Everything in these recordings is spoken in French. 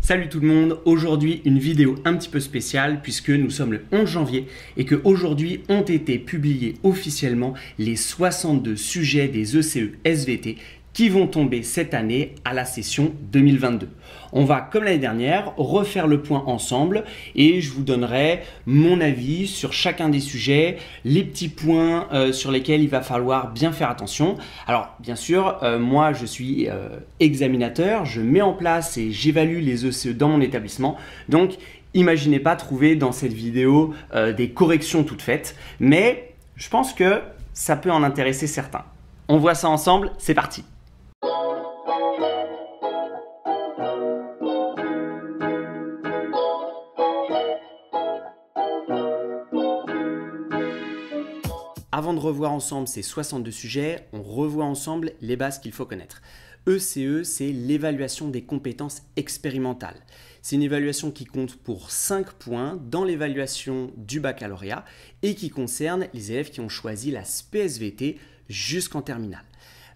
Salut tout le monde, aujourd'hui une vidéo un petit peu spéciale puisque nous sommes le 11 janvier et que aujourd'hui ont été publiés officiellement les 62 sujets des ECE SVT qui vont tomber cette année à la session 2022. On va, comme l'année dernière, refaire le point ensemble et je vous donnerai mon avis sur chacun des sujets, les petits points sur lesquels il va falloir bien faire attention. Alors, bien sûr, moi je suis examinateur, je mets en place et j'évalue les ECE dans mon établissement. Donc, imaginez pas trouver dans cette vidéo des corrections toutes faites, mais je pense que ça peut en intéresser certains. On voit ça ensemble, c'est parti! Avant de revoir ensemble ces 62 sujets, on revoit ensemble les bases qu'il faut connaître. ECE, c'est l'évaluation des compétences expérimentales. C'est une évaluation qui compte pour 5 points dans l'évaluation du baccalauréat et qui concerne les élèves qui ont choisi la SPSVT jusqu'en terminale.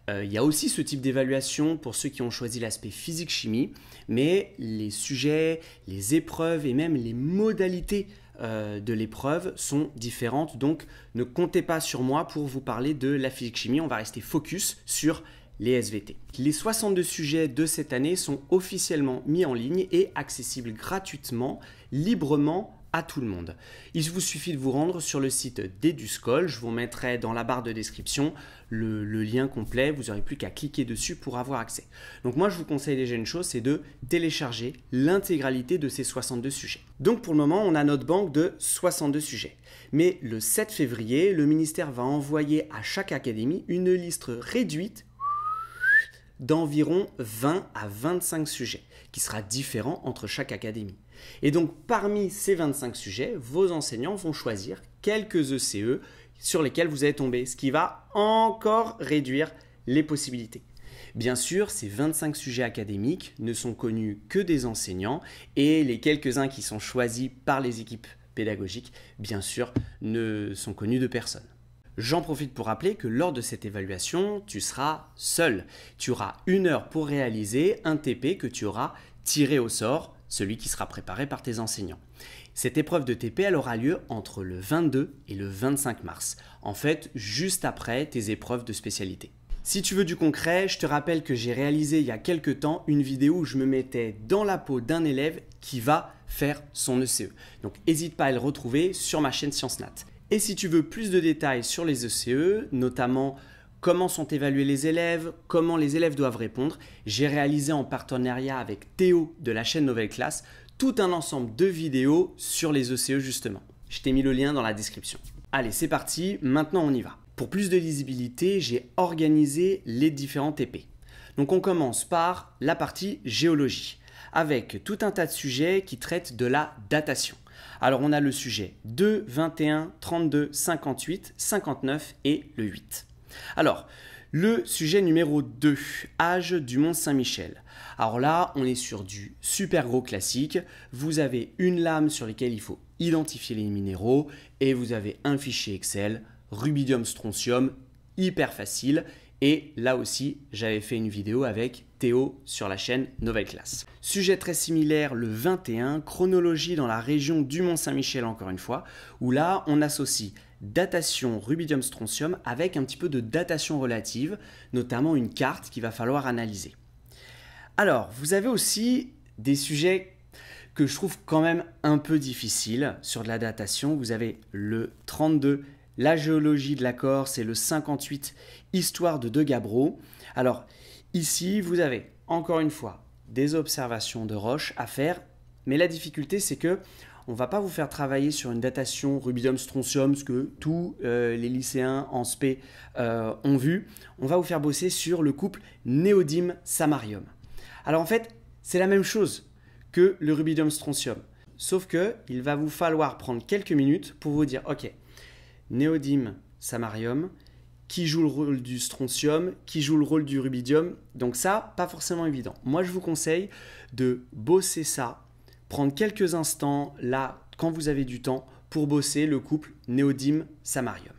Il y a aussi ce type d'évaluation pour ceux qui ont choisi l'aspect physique-chimie, mais les sujets, les épreuves et même les modalités de l'épreuve sont différentes, donc ne comptez pas sur moi pour vous parler de la physique-chimie, on va rester focus sur les SVT. Les 62 sujets de cette année sont officiellement mis en ligne et accessibles gratuitement, librement à tout le monde. Il vous suffit de vous rendre sur le site d'Eduscol, je vous mettrai dans la barre de description le lien complet, vous n'aurez plus qu'à cliquer dessus pour avoir accès. Donc moi je vous conseille déjà une chose, c'est de télécharger l'intégralité de ces 62 sujets. Donc pour le moment on a notre banque de 62 sujets. Mais le 7 février, le ministère va envoyer à chaque académie une liste réduite d'environ 20 à 25 sujets, qui sera différent entre chaque académie. Et donc, parmi ces 25 sujets, vos enseignants vont choisir quelques ECE sur lesquels vous allez tomber, ce qui va encore réduire les possibilités. Bien sûr, ces 25 sujets académiques ne sont connus que des enseignants et les quelques-uns qui sont choisis par les équipes pédagogiques, bien sûr, ne sont connus de personne. J'en profite pour rappeler que lors de cette évaluation, tu seras seul. Tu auras 1 heure pour réaliser un TP que tu auras tiré au sort, celui qui sera préparé par tes enseignants. Cette épreuve de TP, elle aura lieu entre le 22 et le 25 mars. En fait, juste après tes épreuves de spécialité. Si tu veux du concret, je te rappelle que j'ai réalisé il y a quelques temps une vidéo où je me mettais dans la peau d'un élève qui va faire son ECE. Donc, n'hésite pas à le retrouver sur ma chaîne Sciences Nat. Et si tu veux plus de détails sur les ECE, notamment comment sont évalués les élèves, comment les élèves doivent répondre, j'ai réalisé en partenariat avec Théo de la chaîne Nouvelle Classe tout un ensemble de vidéos sur les ECE justement. Je t'ai mis le lien dans la description. Allez, c'est parti, maintenant on y va. Pour plus de lisibilité, j'ai organisé les différents TP. Donc on commence par la partie géologie, avec tout un tas de sujets qui traitent de la datation. Alors on a le sujet 2, 21, 32, 58, 59 et le 8. Alors, le sujet numéro 2, âge du Mont Saint-Michel. Alors là, on est sur du super gros classique. Vous avez une lame sur laquelle il faut identifier les minéraux et vous avez un fichier Excel, rubidium, strontium, hyper facile. Et là aussi, j'avais fait une vidéo avec Théo sur la chaîne Nouvelle Classe. Sujet très similaire, le 21, chronologie dans la région du Mont Saint-Michel encore une fois, où là, on associe datation rubidium strontium avec un petit peu de datation relative, notamment une carte qu'il va falloir analyser. Alors, vous avez aussi des sujets que je trouve quand même un peu difficiles sur de la datation. Vous avez le 32, la géologie de la Corse, et le 58, histoire de Gabbro. Alors ici, vous avez encore une fois des observations de roches à faire, mais la difficulté c'est que on ne va pas vous faire travailler sur une datation rubidium-strontium, ce que tous les lycéens en spé ont vu. On va vous faire bosser sur le couple néodyme-samarium. Alors en fait, c'est la même chose que le rubidium-strontium, sauf qu'il va vous falloir prendre quelques minutes pour vous dire, ok, néodyme-samarium, qui joue le rôle du strontium, qui joue le rôle du rubidium. Donc ça, pas forcément évident. Moi, je vous conseille de bosser ça, prendre quelques instants là, quand vous avez du temps, pour bosser le couple néodyme-samarium.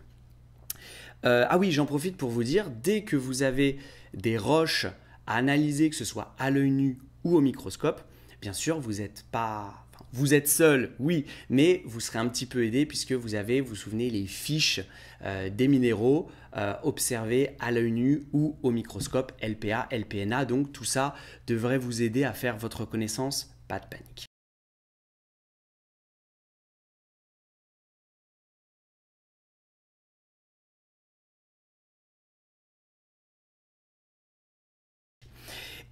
Ah oui, j'en profite pour vous dire, dès que vous avez des roches à analyser, que ce soit à l'œil nu ou au microscope, Bien sûr, vous êtes pas... enfin, vous êtes seul, oui, mais vous serez un petit peu aidé puisque vous avez, vous vous souvenez, les fiches des minéraux observés à l'œil nu ou au microscope LPA, LPNA. Donc tout ça devrait vous aider à faire votre connaissance, pas de panique.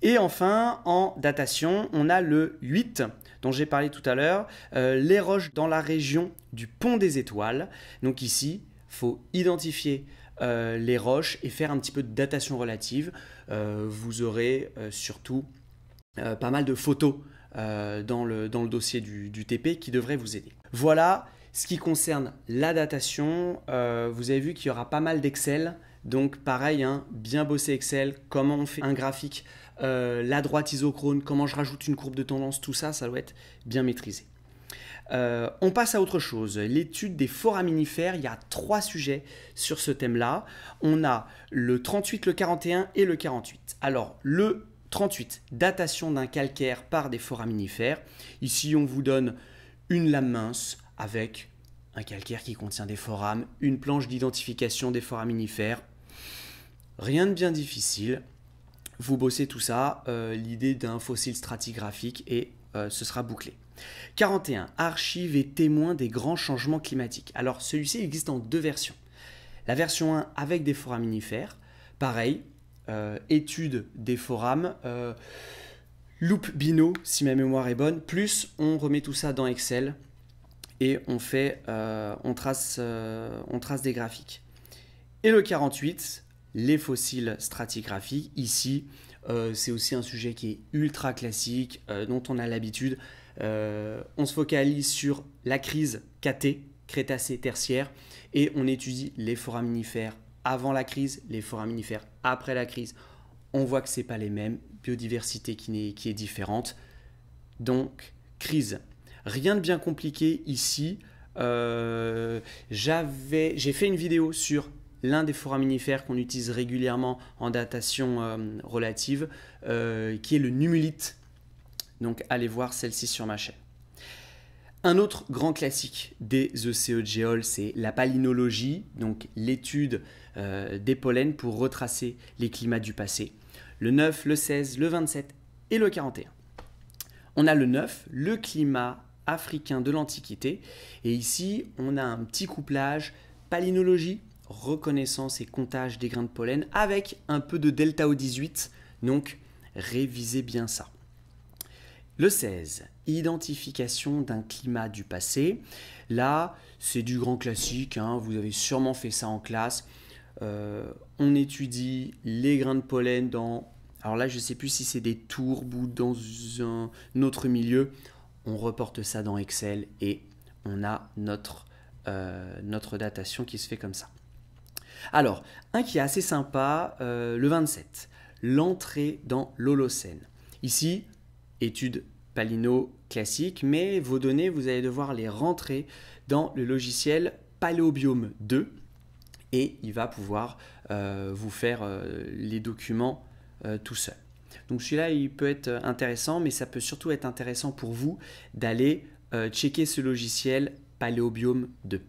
Et enfin, en datation, on a le 8, dont j'ai parlé tout à l'heure, les roches dans la région du pont des étoiles. Donc ici, il faut identifier les roches et faire un petit peu de datation relative. Vous aurez surtout pas mal de photos dans le dossier du TP qui devraient vous aider. Voilà ce qui concerne la datation. Vous avez vu qu'il y aura pas mal d'Excel. Donc pareil, hein, bien bosser Excel, comment on fait un graphique, la droite isochrone, comment je rajoute une courbe de tendance, tout ça, ça doit être bien maîtrisé. On passe à autre chose, l'étude des foraminifères. Il y a 3 sujets sur ce thème-là. On a le 38, le 41 et le 48. Alors, le 38, datation d'un calcaire par des foraminifères. Ici, on vous donne une lame mince avec un calcaire qui contient des forames, une planche d'identification des foraminifères. Rien de bien difficile. Vous bossez tout ça, l'idée d'un fossile stratigraphique et ce sera bouclé. 41. Archives et témoins des grands changements climatiques. Alors celui-ci existe en 2 versions. La version 1 avec des foraminifères, pareil, étude des forams, loupe bino si ma mémoire est bonne, plus on remet tout ça dans Excel et on trace des graphiques. Et le 48, les fossiles stratigraphiques. Ici, c'est aussi un sujet qui est ultra classique, dont on a l'habitude. On se focalise sur la crise KT, Crétacé tertiaire, et on étudie les foraminifères avant la crise, les foraminifères après la crise. On voit que ce n'est pas les mêmes, biodiversité qui est différente. Donc, crise. Rien de bien compliqué ici. J'ai fait une vidéo sur l'un des foraminifères qu'on utilise régulièrement en datation relative, qui est le numulite. Donc allez voir celle-ci sur ma chaîne. Un autre grand classique des ECE de Géol, c'est la palynologie, donc l'étude des pollens pour retracer les climats du passé. Le 9, le 16, le 27 et le 41. On a le 9, le climat africain de l'Antiquité. Et ici, on a un petit couplage palynologie, reconnaissance et comptage des grains de pollen avec un peu de delta O18. Donc, révisez bien ça. Le 16, identification d'un climat du passé. Là, c'est du grand classique, hein, vous avez sûrement fait ça en classe. On étudie les grains de pollen dans... Alors là, je ne sais plus si c'est des tourbes ou dans un autre milieu. On reporte ça dans Excel et on a notre datation qui se fait comme ça. Alors, un qui est assez sympa, le 27, l'entrée dans l'Holocène. Ici, étude palyno classique, mais vos données, vous allez devoir les rentrer dans le logiciel Paléobiome 2 et il va pouvoir vous faire les documents tout seul. Donc celui-là, il peut être intéressant, mais ça peut surtout être intéressant pour vous d'aller checker ce logiciel Paléobiome 2.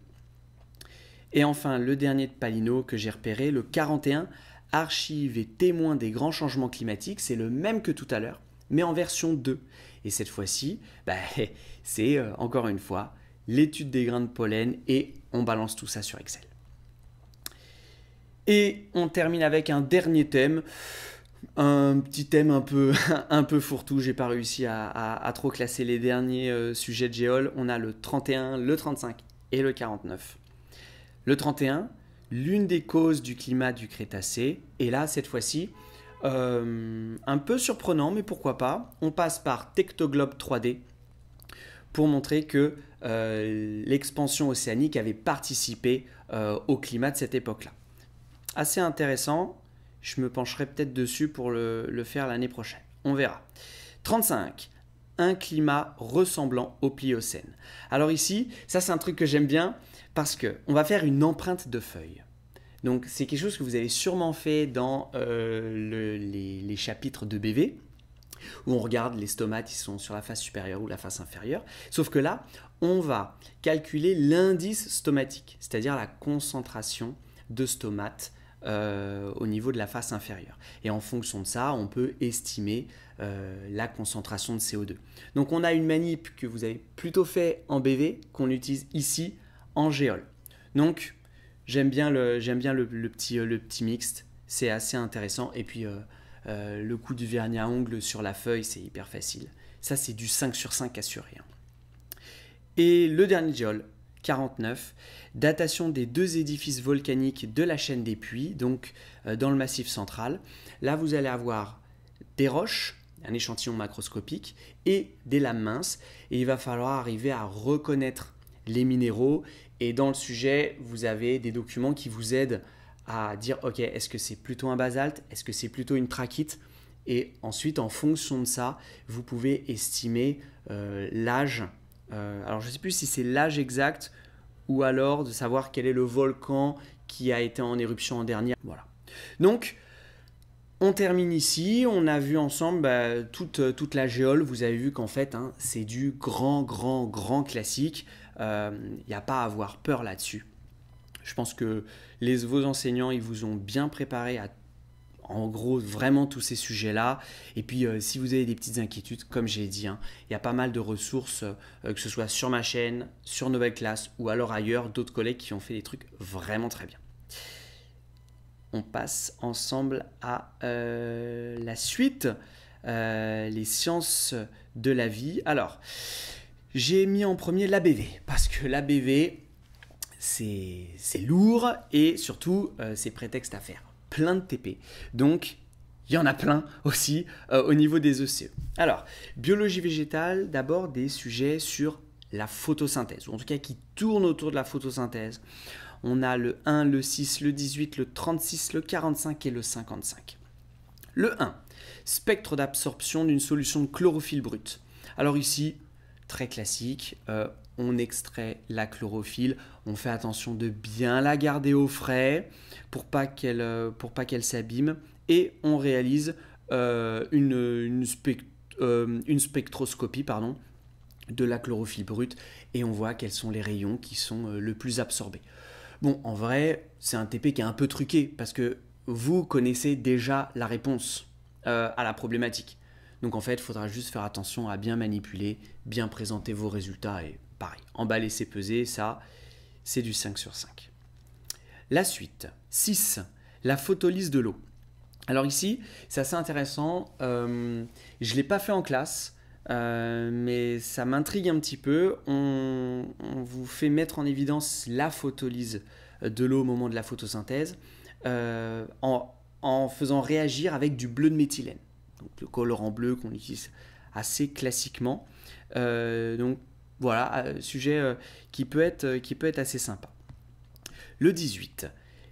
Et enfin, le dernier de Palyno que j'ai repéré, le 41, archives et témoins des grands changements climatiques. C'est le même que tout à l'heure, mais en version 2. Et cette fois-ci, c'est encore une fois l'étude des grains de pollen et on balance tout ça sur Excel. Et on termine avec un dernier thème, un petit thème un peu fourre-tout. J'ai pas réussi à trop classer les derniers sujets de Géol. On a le 31, le 35 et le 49. Le 31, l'une des causes du climat du Crétacé. Et là, cette fois-ci, un peu surprenant, mais pourquoi pas. On passe par Tectoglobe 3D pour montrer que l'expansion océanique avait participé au climat de cette époque-là. Assez intéressant. Je me pencherai peut-être dessus pour le faire l'année prochaine. On verra. 35. Un climat ressemblant au Pliocène. Alors ici, ça c'est un truc que j'aime bien parce qu'on va faire une empreinte de feuille. Donc c'est quelque chose que vous avez sûrement fait dans les chapitres de BV. où on regarde les stomates, ils sont sur la face supérieure ou la face inférieure. Sauf que là, on va calculer l'indice stomatique, c'est-à-dire la concentration de stomates au niveau de la face inférieure. Et en fonction de ça, on peut estimer la concentration de CO2. Donc on a une manip que vous avez plutôt fait en BV, qu'on utilise ici en géol. Donc j'aime bien le petit mixte, c'est assez intéressant. Et puis le coup du vernis à ongles sur la feuille, c'est hyper facile. Ça, c'est du 5 sur 5 assuré. Et le dernier géol, 49, datation des 2 édifices volcaniques de la chaîne des Puys, donc dans le Massif central. Là, vous allez avoir des roches, un échantillon macroscopique, et des lames minces. Et il va falloir arriver à reconnaître les minéraux. Et dans le sujet, vous avez des documents qui vous aident à dire, ok, est-ce que c'est plutôt un basalte? Est-ce que c'est plutôt une trachyte? Et ensuite, en fonction de ça, vous pouvez estimer l'âge. Alors, je ne sais plus si c'est l'âge exact ou alors de savoir quel est le volcan qui a été en éruption en dernier. Voilà. Donc, on termine ici. On a vu ensemble toute la géole. Vous avez vu qu'en fait, c'est du grand classique. Il n'y a pas à avoir peur là-dessus. Je pense que vos enseignants, ils vous ont bien préparé à, en gros, vraiment tous ces sujets-là. Et puis, si vous avez des petites inquiétudes, comme j'ai dit, il y a pas mal de ressources, que ce soit sur ma chaîne, sur Nouvelle Classe ou alors ailleurs, d'autres collègues qui ont fait des trucs vraiment très bien. On passe ensemble à la suite, les sciences de la vie. Alors, j'ai mis en premier l'ABV, parce que l'ABV, c'est lourd et surtout, c'est prétexte à faire plein de TP. Donc, il y en a plein aussi au niveau des ECE. Alors, biologie végétale, d'abord des sujets sur la photosynthèse, ou en tout cas qui tournent autour de la photosynthèse. On a le 1, le 6, le 18, le 36, le 45 et le 55. Le 1, spectre d'absorption d'une solution de chlorophylle brute. Alors ici, très classique, on extrait la chlorophylle, on fait attention de bien la garder au frais pour pas qu'elle s'abîme et on réalise une spectroscopie de la chlorophylle brute et on voit quels sont les rayons qui sont le plus absorbés. Bon, en vrai, c'est un TP qui est un peu truqué parce que vous connaissez déjà la réponse à la problématique. Donc en fait, il faudra juste faire attention à bien manipuler, bien présenter vos résultats et pareil, emballer, c'est peser, ça, c'est du 5 sur 5. La suite, 6, la photolyse de l'eau. Alors ici, c'est assez intéressant, je ne l'ai pas fait en classe, mais ça m'intrigue un petit peu. On vous fait mettre en évidence la photolyse de l'eau au moment de la photosynthèse en faisant réagir avec du bleu de méthylène. Donc, le colorant bleu qu'on utilise assez classiquement. Donc voilà, sujet qui peut être assez sympa. Le 18,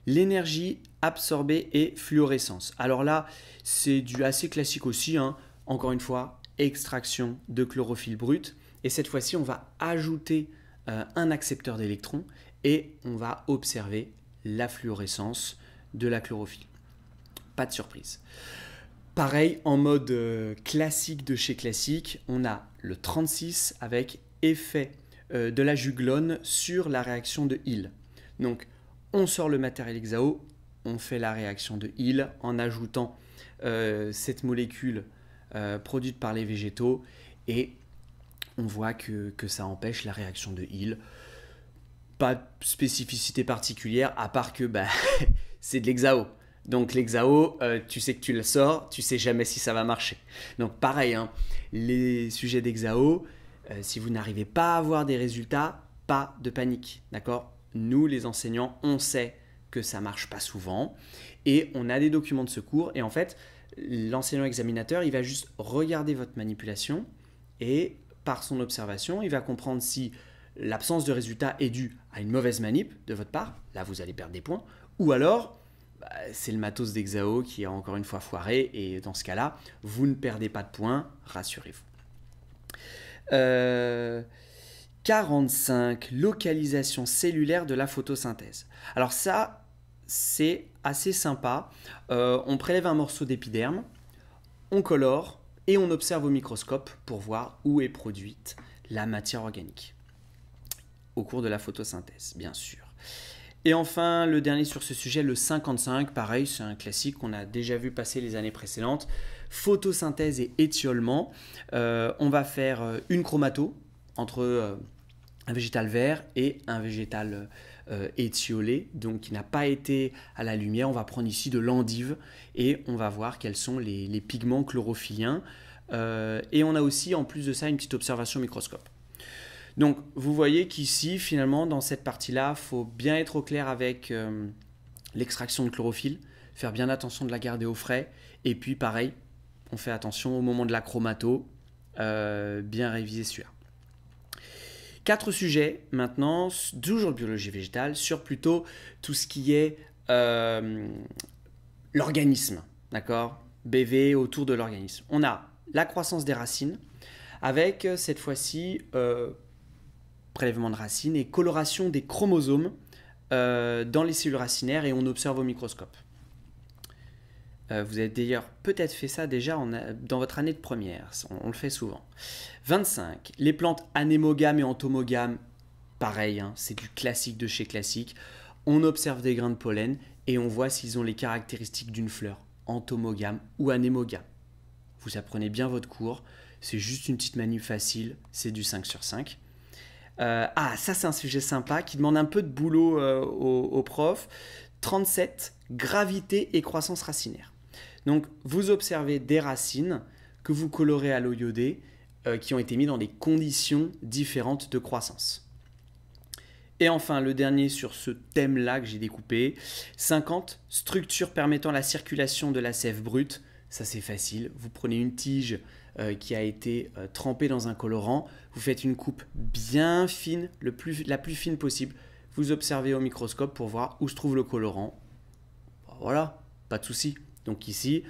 l'énergie absorbée et fluorescence. Alors là, c'est du assez classique aussi, encore une fois, extraction de chlorophylle brute. Et cette fois-ci, on va ajouter un accepteur d'électrons et on va observer la fluorescence de la chlorophylle. Pas de surprise. Pareil, en mode classique de chez classique, on a le 36 avec effet de la juglone sur la réaction de Hill. Donc, on sort le matériel hexao, on fait la réaction de Hill en ajoutant cette molécule produite par les végétaux et on voit que ça empêche la réaction de Hill. Pas de spécificité particulière à part que c'est de l'hexao. Donc l'hexao, tu sais que tu le sors, tu sais jamais si ça va marcher. Donc pareil, les sujets d'hexao, si vous n'arrivez pas à avoir des résultats, pas de panique, d'accord? Nous, les enseignants, on sait que ça marche pas souvent et on a des documents de secours et en fait, l'enseignant examinateur, il va juste regarder votre manipulation et par son observation, il va comprendre si l'absence de résultat est due à une mauvaise manip de votre part, là vous allez perdre des points, ou alors c'est le matos d'hexao qui est encore une fois foiré et dans ce cas-là, vous ne perdez pas de points, rassurez-vous. 45, localisation cellulaire de la photosynthèse. Alors ça, c'est assez sympa. On prélève un morceau d'épiderme, on colore et on observe au microscope pour voir où est produite la matière organique au cours de la photosynthèse, bien sûr. Et enfin, le dernier sur ce sujet, le 55, pareil, c'est un classique qu'on a déjà vu passer les années précédentes. Photosynthèse et étiolement. On va faire une chromato entre un végétal vert et un végétal étiolé, donc qui n'a pas été à la lumière. On va prendre ici de l'endive et on va voir quels sont les pigments chlorophylliens. Et on a aussi, en plus de ça, une petite observation au microscope. Donc, vous voyez qu'ici, finalement, dans cette partie-là, il faut bien être au clair avec l'extraction de chlorophylle, faire bien attention de la garder au frais. Et puis, pareil, on fait attention au moment de la chromato, bien réviser celui-là. 4 sujets maintenant, toujours de biologie végétale, sur plutôt tout ce qui est l'organisme, d'accord ? BV autour de l'organisme. On a la croissance des racines, avec cette fois-ci prélèvement de racines et coloration des chromosomes dans les cellules racinaires, et on observe au microscope. Vous avez d'ailleurs peut-être fait ça déjà dans votre année de première, on le fait souvent. 25. Les plantes anémogames et entomogames, pareil, hein, c'est du classique de chez classique. On observe des grains de pollen et on voit s'ils ont les caractéristiques d'une fleur, entomogame ou anémogame. Vous apprenez bien votre cours, c'est juste une petite manip facile, c'est du 5 sur 5. Ça c'est un sujet sympa qui demande un peu de boulot aux profs. 37. Gravité et croissance racinaire. Donc vous observez des racines que vous colorez à l'eau iodée qui ont été mis dans des conditions différentes de croissance. Et enfin, le dernier sur ce thème-là que j'ai découpé, 50, structure permettant la circulation de la sève brute. Ça c'est facile, vous prenez une tige qui a été trempée dans un colorant, vous faites une coupe bien fine, la plus fine possible, vous observez au microscope pour voir où se trouve le colorant. Voilà, pas de souci. Donc ici,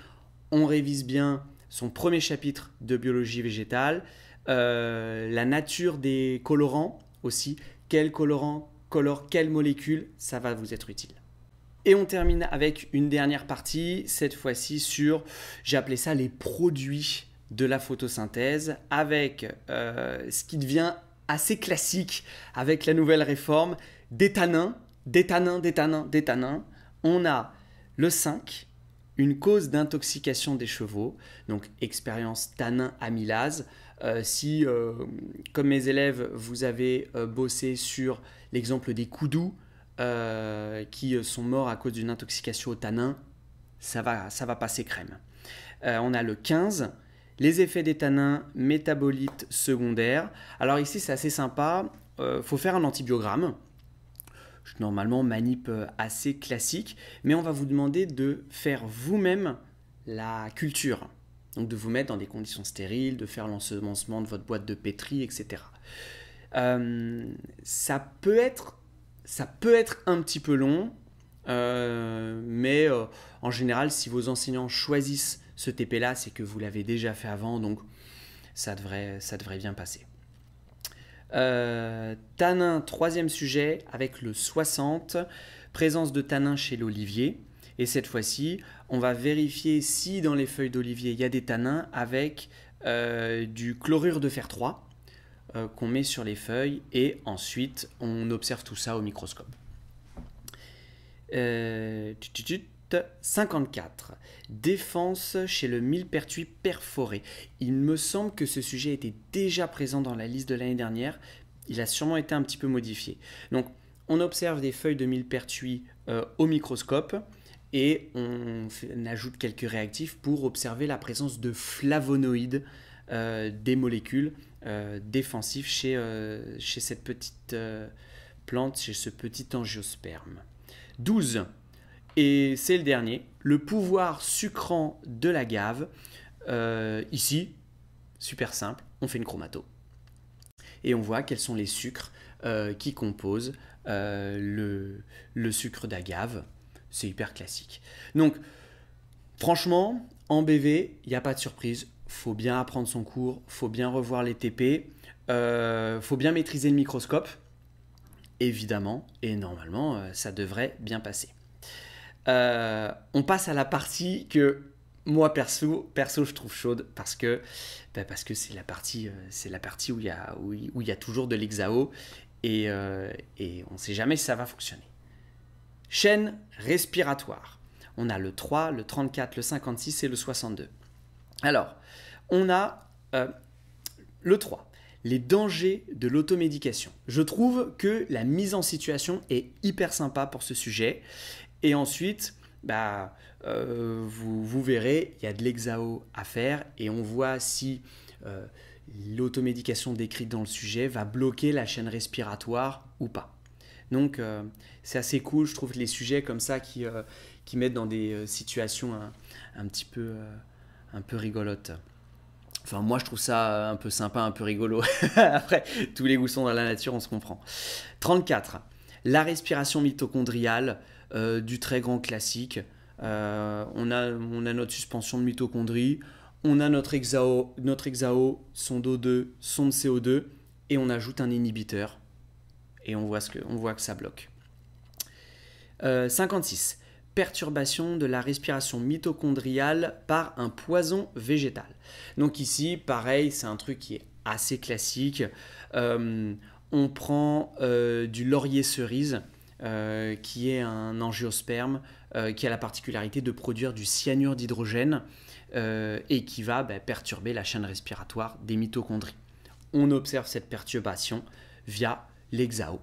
on révise bien son premier chapitre de biologie végétale, la nature des colorants aussi, quel colorant colore quelle molécule, ça va vous être utile. Et on termine avec une dernière partie, cette fois-ci sur, j'ai appelé ça les produits de la photosynthèse, avec ce qui devient assez classique avec la nouvelle réforme, des tanins. On a le 5, une cause d'intoxication des chevaux, donc expérience tanin amylase. Si, comme mes élèves, vous avez bossé sur l'exemple des koudous qui sont morts à cause d'une intoxication au tanin, ça va passer crème. On a le 15, les effets des tanins métabolites secondaires. Alors ici, c'est assez sympa, faut faire un antibiogramme. Normalement, manip assez classique, mais on va vous demander de faire vous-même la culture. Donc de vous mettre dans des conditions stériles, de faire l'ensemencement de votre boîte de pétri, etc. Ça peut être un petit peu long, mais en général, si vos enseignants choisissent ce TP-là, c'est que vous l'avez déjà fait avant, donc ça devrait bien passer. Tanin, troisième sujet, avec le 60, présence de tanin chez l'olivier. Et cette fois-ci, on va vérifier si dans les feuilles d'olivier, il y a des tanins avec du chlorure de fer 3 qu'on met sur les feuilles. Et ensuite, on observe tout ça au microscope. 54. Défense chez le millepertuis perforé. Il me semble que ce sujet était déjà présent dans la liste de l'année dernière. Il a sûrement été un petit peu modifié. Donc, on observe des feuilles de millepertuis au microscope et on ajoute quelques réactifs pour observer la présence de flavonoïdes, des molécules défensives chez cette petite plante, chez ce petit angiosperme. 12. Et c'est le dernier, le pouvoir sucrant de l'agave. Ici, super simple, on fait une chromato. Et on voit quels sont les sucres qui composent le sucre d'agave. C'est hyper classique. Donc, franchement, en BV, il n'y a pas de surprise. Il faut bien apprendre son cours, il faut bien revoir les TP, il faut bien maîtriser le microscope, évidemment, et normalement, ça devrait bien passer. On passe à la partie que Moi, perso, je trouve chaude parce que c'est la partie où il y a toujours de l'hexao et on ne sait jamais si ça va fonctionner. Chaîne respiratoire. On a le 3, le 34, le 56 et le 62. Alors, on a le 3. Les dangers de l'automédication. Je trouve que la mise en situation est hyper sympa pour ce sujet. Et ensuite, vous verrez, il y a de l'hexao à faire et on voit si l'automédication décrite dans le sujet va bloquer la chaîne respiratoire ou pas. Donc, c'est assez cool, je trouve, les sujets comme ça qui mettent dans des situations un petit peu, un peu rigolotes. Enfin, moi, je trouve ça un peu sympa, un peu rigolo. Après, tous les goûts sont dans la nature, on se comprend. 34. La respiration mitochondriale, du très grand classique. On a notre suspension de mitochondrie, on a notre hexao, son O2, son de CO2, et on ajoute un inhibiteur. Et on voit que ça bloque. 56. Perturbation de la respiration mitochondriale par un poison végétal. Donc ici, pareil, c'est un truc qui est assez classique. On prend du laurier cerise, qui est un angiosperme, qui a la particularité de produire du cyanure d'hydrogène et qui va perturber la chaîne respiratoire des mitochondries. On observe cette perturbation via l'hexao.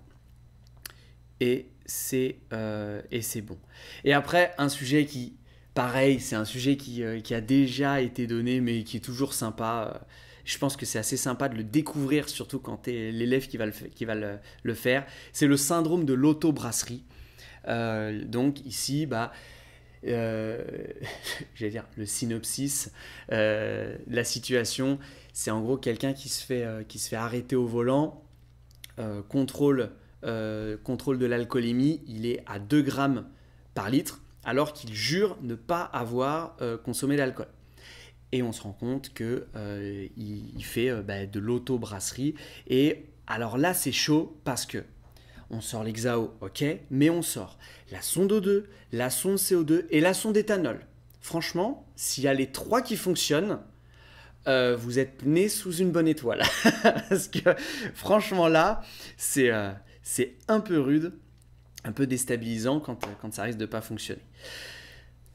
Et c'est bon. Et après, un sujet qui, pareil, c'est un sujet qui a déjà été donné, mais qui est toujours sympa. Je pense que c'est assez sympa de le découvrir, surtout quand tu es l'élève qui va le faire. C'est le syndrome de l'autobrasserie. Donc ici, j'allais dire le synopsis, la situation, c'est en gros quelqu'un qui se fait arrêter au volant, contrôle de l'alcoolémie, il est à 2 grammes par litre, alors qu'il jure ne pas avoir consommé d'alcool. Et on se rend compte qu'il fait de l'autobrasserie. Et alors là, c'est chaud parce que on sort l'hexao, ok, mais on sort la sonde O2, la sonde CO2 et la sonde éthanol. Franchement, s'il y a les 3 qui fonctionnent, vous êtes né sous une bonne étoile. Parce que franchement là, c'est un peu rude, un peu déstabilisant quand ça risque de ne pas fonctionner.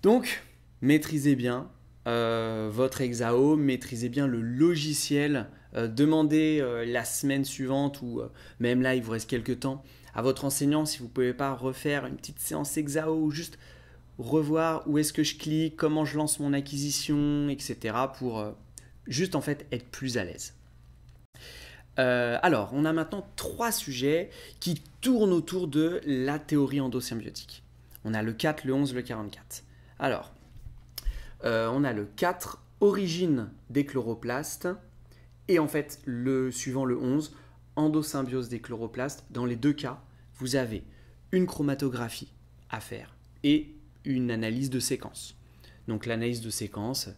Donc, maîtrisez bien votre hexao, maîtrisez bien le logiciel, demandez la semaine suivante ou même là, il vous reste quelques temps, à votre enseignant si vous ne pouvez pas refaire une petite séance hexao ou juste revoir où est-ce que je clique, comment je lance mon acquisition, etc. pour juste en fait être plus à l'aise. Alors, on a maintenant 3 sujets qui tournent autour de la théorie endosymbiotique. On a le 4, le 11, le 44. Alors, on a le 4, origine des chloroplastes, et en fait, le suivant, le 11, endosymbiose des chloroplastes. Dans les 2 cas, vous avez une chromatographie à faire et une analyse de séquence. Donc l'analyse de séquence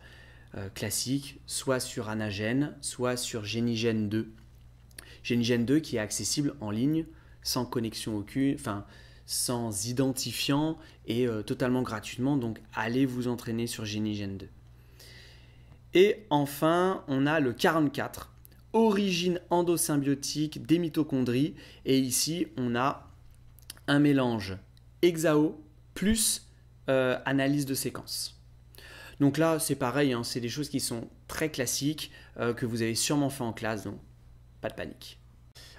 classique, soit sur Anagène, soit sur Génigène 2. Génigène 2 qui est accessible en ligne, sans connexion aucune, enfin sans identifiant et totalement gratuitement. Donc allez vous entraîner sur Génigène 2. Et enfin, on a le 44, origine endosymbiotique des mitochondries. Et ici, on a un mélange hexao plus analyse de séquence. Donc là, c'est pareil, hein, c'est des choses qui sont très classiques, que vous avez sûrement fait en classe, donc pas de panique.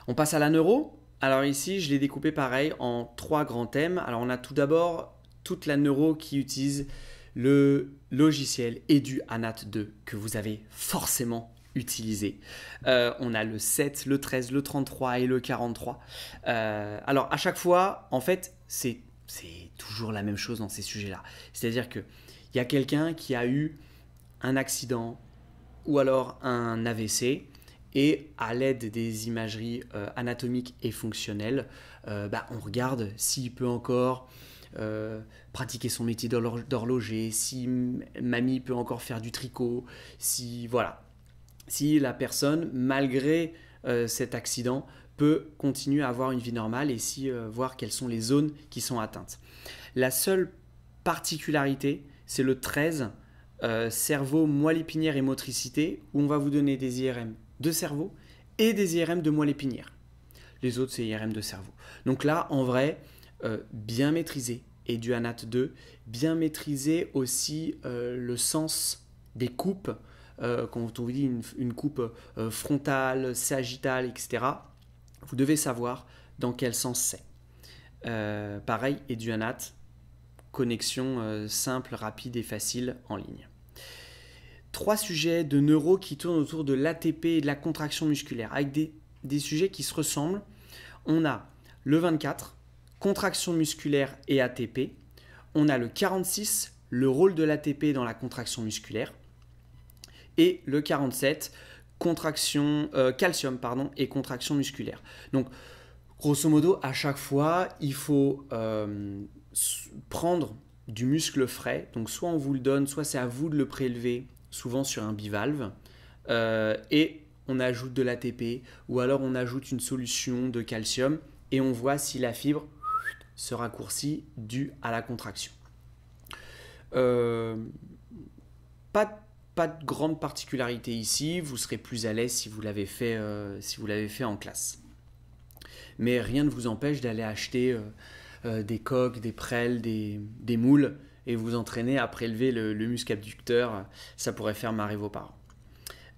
On passe à la neuro. Alors ici, je l'ai découpé pareil en 3 grands thèmes. Alors on a tout d'abord toute la neuro qui utilise le logiciel EduAnat2 que vous avez forcément utilisé. On a le 7, le 13, le 33 et le 43. Alors à chaque fois, en fait, c'est toujours la même chose dans ces sujets-là. C'est-à-dire qu'il y a quelqu'un qui a eu un accident ou alors un AVC et à l'aide des imageries anatomiques et fonctionnelles, on regarde s'il peut encore pratiquer son métier d'horloger, si mamie peut encore faire du tricot, si la personne, malgré cet accident, peut continuer à avoir une vie normale et voir quelles sont les zones qui sont atteintes. La seule particularité, c'est le 13 cerveau, moelle épinière et motricité, où on va vous donner des IRM de cerveau et des IRM de moelle épinière. Les autres, c'est IRM de cerveau. Donc là, en vrai, bien maîtriser et du ANAT 2, bien maîtriser aussi le sens des coupes, quand on vous dit une coupe frontale, sagittale, etc. Vous devez savoir dans quel sens c'est. Pareil, et du ANAT, connexion simple, rapide et facile en ligne. 3 sujets de neuro qui tournent autour de l'ATP et de la contraction musculaire, avec des sujets qui se ressemblent. On a le 24, contraction musculaire et ATP. On a le 46, le rôle de l'ATP dans la contraction musculaire. Et le 47, calcium et contraction musculaire. Donc, grosso modo, à chaque fois, il faut prendre du muscle frais. Donc, soit on vous le donne, soit c'est à vous de le prélever, souvent sur un bivalve. Et on ajoute de l'ATP ou alors on ajoute une solution de calcium et on voit si la fibre se raccourcit due à la contraction. Pas de grande particularité ici, vous serez plus à l'aise si vous l'avez fait en classe. Mais rien ne vous empêche d'aller acheter des coques, des prelles, des moules et vous entraîner à prélever le muscle abducteur. Ça pourrait faire marrer vos parents.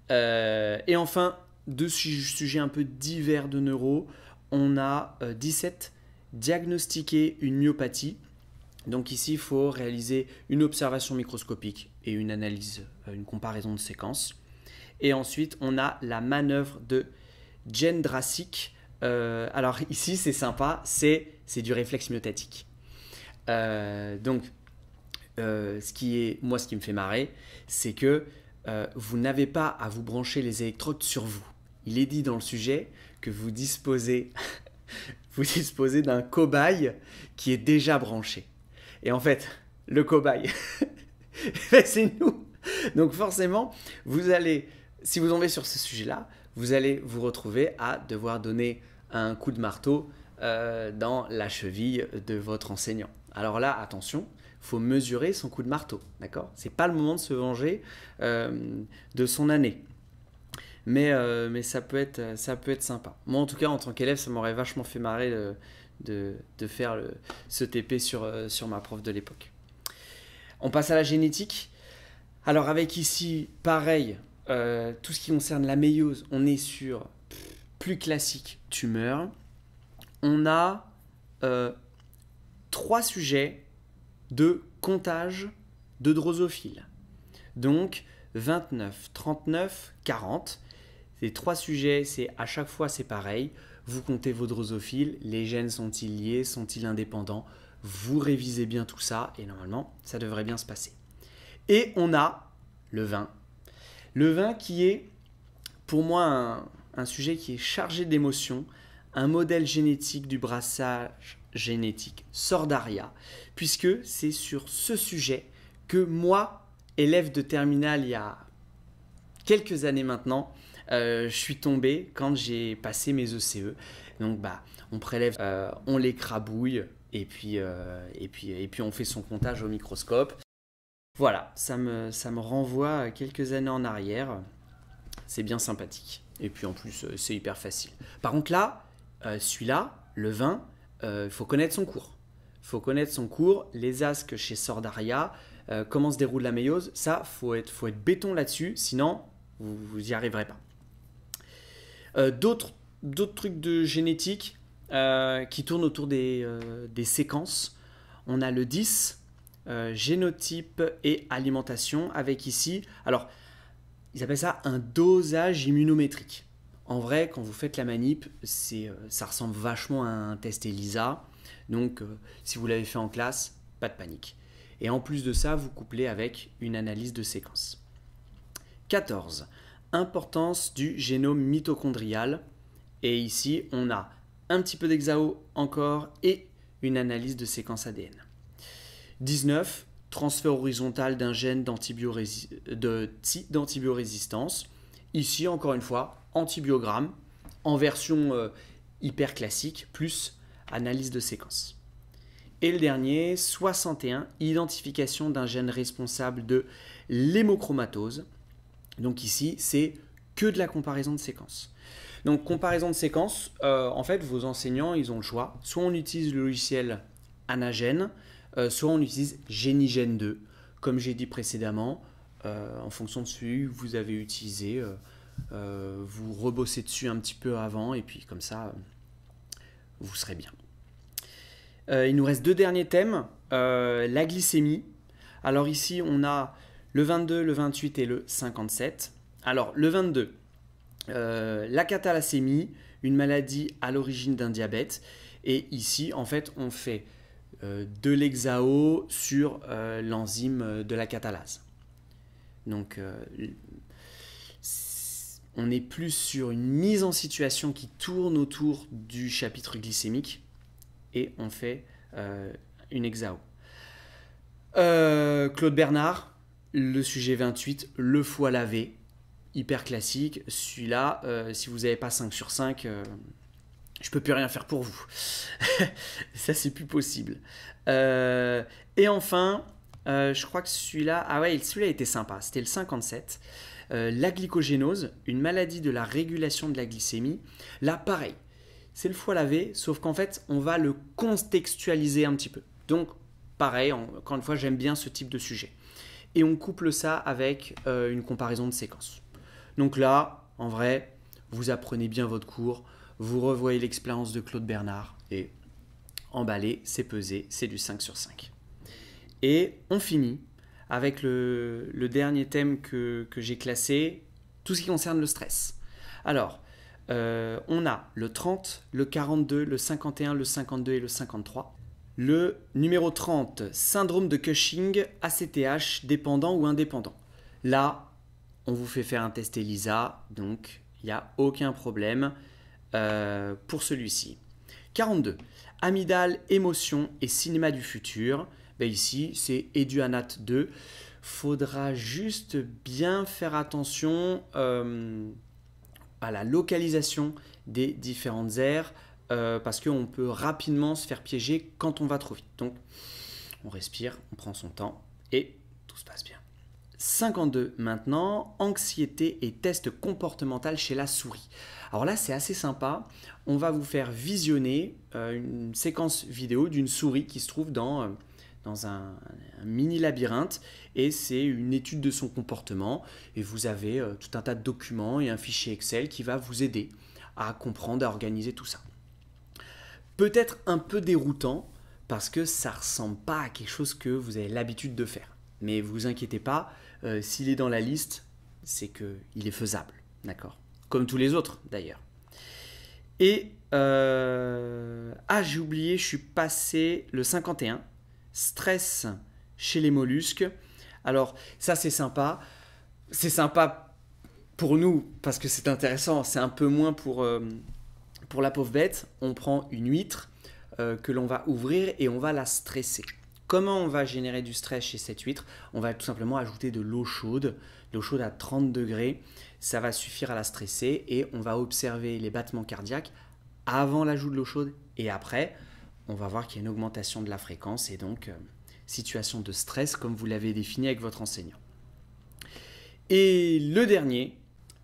Et enfin, 2 sujets un peu divers de neuro. On a 17, diagnostiquer une myopathie. Donc ici, il faut réaliser une observation microscopique et une analyse, une comparaison de séquences. Et ensuite, on a la manœuvre de Jendrassik. Alors ici, c'est sympa, c'est du réflexe myotatique. Donc, ce qui me fait marrer, c'est que vous n'avez pas à vous brancher les électrodes sur vous. Il est dit dans le sujet que vous disposez d'un cobaye qui est déjà branché. Et en fait, le cobaye, c'est nous. Donc forcément, si vous tombez sur ce sujet-là, vous allez vous retrouver à devoir donner un coup de marteau dans la cheville de votre enseignant. Alors là, attention, il faut mesurer son coup de marteau, d'accord ? C'est pas le moment de se venger de son année. Mais ça peut être sympa. Moi, en tout cas, en tant qu'élève, ça m'aurait vachement fait marrer de faire ce TP sur ma prof de l'époque. On passe à la génétique. Alors, avec ici, pareil, tout ce qui concerne la méiose, on est sur plus classique, tumeur. On a 3 sujets de comptage de drosophiles. Donc 29, 39, 40. Ces 3 sujets, à chaque fois c'est pareil. Vous comptez vos drosophiles, les gènes sont-ils liés, sont-ils indépendants? Vous révisez bien tout ça et normalement ça devrait bien se passer. Et on a le 20. Le 20 qui est pour moi un sujet qui est chargé d'émotions, un modèle génétique du brassage génétique Sordaria, puisque c'est sur ce sujet que moi, élève de terminale il y a quelques années maintenant, je suis tombé quand j'ai passé mes ECE. Donc on prélève, on les crabouille et puis on fait son comptage au microscope. Voilà, ça me renvoie quelques années en arrière. C'est bien sympathique. Et puis en plus, c'est hyper facile. Par contre là, celui-là, le 20, il faut connaître son cours. Il faut connaître son cours, les asques chez Sordaria, comment se déroule la méiose. Ça, faut être béton là-dessus, sinon vous n'y arriverez pas. D'autres trucs de génétique qui tournent autour des séquences. On a le 10, génotype et alimentation, avec ici, alors ils appellent ça un dosage immunométrique. En vrai, quand vous faites la manip, ça ressemble vachement à un test ELISA. Donc, si vous l'avez fait en classe, pas de panique. Et en plus de ça, vous couplez avec une analyse de séquence. 14. Importance du génome mitochondrial. Et ici, on a un petit peu d'hexao encore et une analyse de séquence ADN. 19. Transfert horizontal d'un gène d'antibiorésistance. Ici, encore une fois, antibiogramme en version hyper classique, plus analyse de séquence. Et le dernier, 61, identification d'un gène responsable de l'hémochromatose. Donc ici, c'est que de la comparaison de séquences. Donc comparaison de séquences, en fait, vos enseignants, ils ont le choix. Soit on utilise le logiciel Anagen, soit on utilise Génigène 2, comme j'ai dit précédemment. En fonction de celui que vous avez utilisé, vous rebossez dessus un petit peu avant, et puis comme ça, vous serez bien. Il nous reste deux derniers thèmes, la glycémie. Alors ici, on a le 22, le 28 et le 57. Alors, le 22, la catalacémie, une maladie à l'origine d'un diabète. Et ici, en fait, on fait de l'hexao sur l'enzyme de la catalase. Donc, on est plus sur une mise en situation qui tourne autour du chapitre glycémique et on fait une hexao. Claude Bernard, le sujet 28, le foie lavé, hyper classique. Celui-là, si vous n'avez pas 5 sur 5, je ne peux plus rien faire pour vous. Ça, c'est plus possible. Et enfin, je crois que celui-là, ah ouais, celui-là était sympa, c'était le 57. La glycogénose, une maladie de la régulation de la glycémie. Là, pareil, c'est le foie lavé, sauf qu'en fait, on va le contextualiser un petit peu. Donc, pareil, encore une fois, j'aime bien ce type de sujet. Et on couple ça avec une comparaison de séquences. Donc là, en vrai, vous apprenez bien votre cours, vous revoyez l'expérience de Claude Bernard et emballé, c'est pesé, c'est du 5 sur 5. Et on finit avec le dernier thème que j'ai classé, tout ce qui concerne le stress. Alors, on a le 30, le 42, le 51, le 52 et le 53. Le numéro 30, syndrome de Cushing, ACTH, dépendant ou indépendant. Là, on vous fait faire un test ELISA, donc il n'y a aucun problème pour celui-ci. 42, amygdale, émotion et cinéma du futur. Ben ici, c'est Eduanat 2. Faudra juste bien faire attention à la localisation des différentes aires. Parce qu'on peut rapidement se faire piéger quand on va trop vite. Donc, on respire, on prend son temps et tout se passe bien. 52 maintenant, anxiété et test comportemental chez la souris. Alors là, c'est assez sympa. On va vous faire visionner une séquence vidéo d'une souris qui se trouve dans un mini labyrinthe et c'est une étude de son comportement. Et vous avez tout un tas de documents et un fichier Excel qui va vous aider à comprendre, à organiser tout ça. Peut-être un peu déroutant parce que ça ne ressemble pas à quelque chose que vous avez l'habitude de faire. Mais vous inquiétez pas, s'il est dans la liste, c'est qu'il est faisable, d'accord? Comme tous les autres d'ailleurs. Et, j'ai oublié, je suis passé le 51, stress chez les mollusques. Alors ça c'est sympa pour nous parce que c'est intéressant, c'est un peu moins pour la pauvre bête. On prend une huître que l'on va ouvrir et on va la stresser. Comment on va générer du stress chez cette huître? On va tout simplement ajouter de l'eau chaude à 30 degrés. Ça va suffire à la stresser et on va observer les battements cardiaques avant l'ajout de l'eau chaude et après. On va voir qu'il y a une augmentation de la fréquence et donc situation de stress comme vous l'avez défini avec votre enseignant. Et le dernier,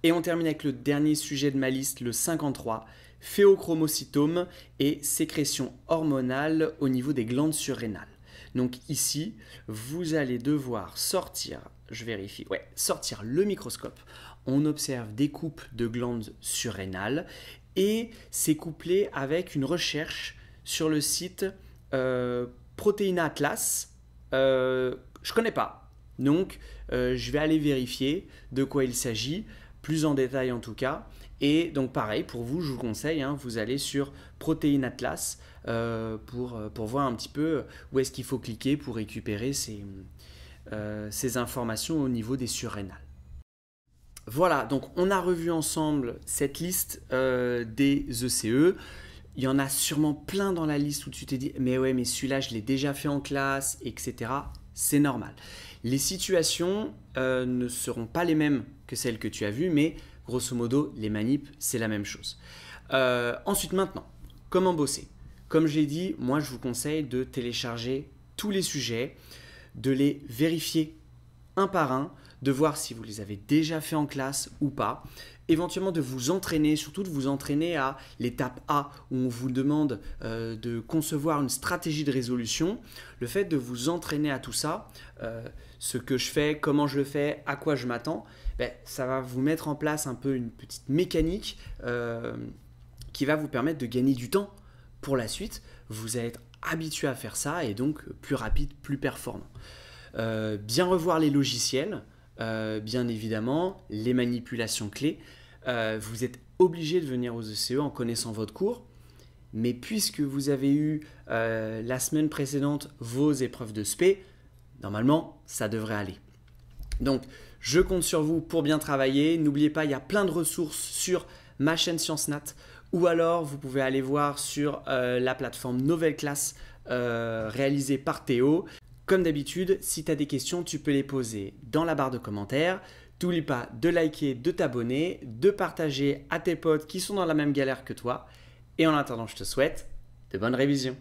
et on termine avec le dernier sujet de ma liste, le 53, phéochromocytome et sécrétion hormonale au niveau des glandes surrénales. Donc ici, vous allez devoir sortir le microscope. On observe des coupes de glandes surrénales et c'est couplé avec une recherche sur le site Proteina Atlas. Je ne connais pas, donc je vais aller vérifier de quoi il s'agit, plus en détail en tout cas. Et donc pareil, pour vous, je vous conseille, vous allez sur Protein Atlas pour voir un petit peu où est-ce qu'il faut cliquer pour récupérer ces informations au niveau des surrénales. Voilà, donc on a revu ensemble cette liste des ECE. Il y en a sûrement plein dans la liste où tu t'es dit « mais ouais, mais celui-là, je l'ai déjà fait en classe, etc. » C'est normal. Les situations ne seront pas les mêmes que celles que tu as vues, mais grosso modo, les manips, c'est la même chose. Ensuite, maintenant, comment bosser? Comme je l'ai dit, moi je vous conseille de télécharger tous les sujets, de les vérifier un par un, de voir si vous les avez déjà fait en classe ou pas, éventuellement de vous entraîner, surtout de vous entraîner à l'étape A où on vous demande de concevoir une stratégie de résolution. Le fait de vous entraîner à tout ça, ce que je fais, comment je le fais, à quoi je m'attends, ça va vous mettre en place un peu une petite mécanique qui va vous permettre de gagner du temps pour la suite. Vous allez être habitué à faire ça et donc plus rapide, plus performant. Bien revoir les logiciels, bien évidemment, les manipulations clés. Vous êtes obligé de venir aux ECE en connaissant votre cours, mais puisque vous avez eu la semaine précédente vos épreuves de spé, normalement, ça devrait aller. Donc, je compte sur vous pour bien travailler. N'oubliez pas, il y a plein de ressources sur ma chaîne ScienceNat ou alors vous pouvez aller voir sur la plateforme Nouvelle Classe réalisée par Théo. Comme d'habitude, si tu as des questions, tu peux les poser dans la barre de commentaires. N'oublie pas de liker, de t'abonner, de partager à tes potes qui sont dans la même galère que toi. Et en attendant, je te souhaite de bonnes révisions.